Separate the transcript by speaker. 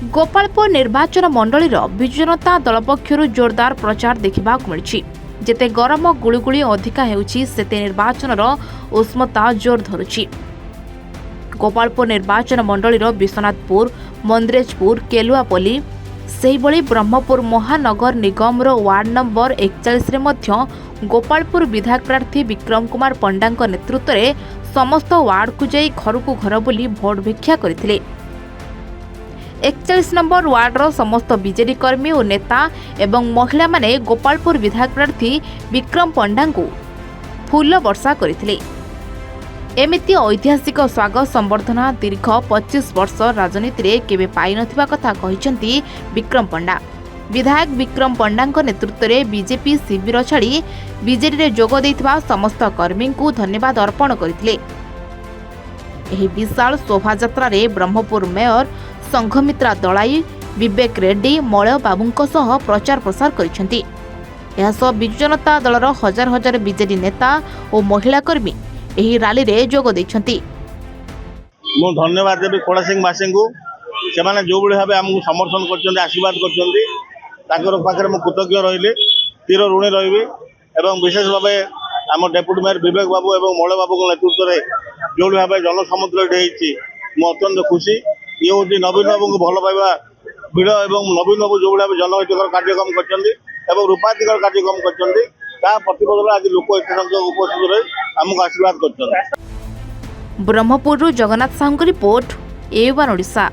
Speaker 1: गोपालपुर निर्वाचन मंडलीर विजु जनता दल पक्षर जोरदार प्रचार देखा मिली। जेते गरम गुळुगुळी अधिका हेउछि सेते निर्वाचनर उष्मता जोर धरुछि। गोपालपुर निर्वाचन मंडलीर विश्वनाथपुर, मंद्रेजपुर, केलुआपल्ली सेहिभଳି ब्रह्मपुर महानगर निगमर वार्ड नंबर 41 रे मध्य गोपालपुर विधायक प्रार्थी विक्रम कुमार पंडा नेतृत्व में समस्त वार्ड को जाई घर को घर बुली भोट भिक्षा करथिले। 41 नंबर वार्डर समस्त बीजेडी कर्मी और नेता एवं महिला माने गोपालपुर विधायक प्रार्थी विक्रम पंडा को फूल वर्षा करथिले। एमिति ऐतिहासिक स्वागत संबर्धना दीर्घ 25 वर्ष राजनीति रे केबे पाई नथिबा कथा कहिसंती विक्रम पंडा। विधायक विक्रम पंडा नेतृत्व में बीजेपी शिविर छाड़ी बीजेडी रे जोग देथिबा समस्त कर्मी को धन्यवाद अर्पण करथिले। एही विशाल शोभायात्रा रे ब्रह्मपुर मेयर संघमित्रा दलाई, विवेक रेड्डी, मलय बाबूंको सह प्रचार प्रसार करिसेंती। एहासह विजु जनता दलर हजार हजार बीजेडी नेता और महिला कर्मी एही रैली रे जोग दैछंती।
Speaker 2: मु धन्यवाद देबी खोड़ा सिंह मासी को से माने जो बळे भाबे हमहु समर्थन करछन्ती, आशीर्वाद करछन्ती, ताकर पाखरे मु कृतज्ञ रहिली, तीर ऋणी रहिबी। एवं विशेष भाबे आम डेप्यूटी मेयर विवेक बाबू एवं मलय बाबू नेतृत्व में जो भाव जनसमुद्र होती अत्यंत खुशी। ये हूँ नवीन बाबू को भल पाइबा भिड़ एवं नवीन बाबू जो भाव जनहितकर कार्यक्रम कर रूपांतर कार्यक्रम कर प्रतिबदल आज लोक एत संख्यक उपस्थित रही आमको आशीर्वाद कर।
Speaker 1: Brahmapur Jagannath Sahu report, A1 Odisha.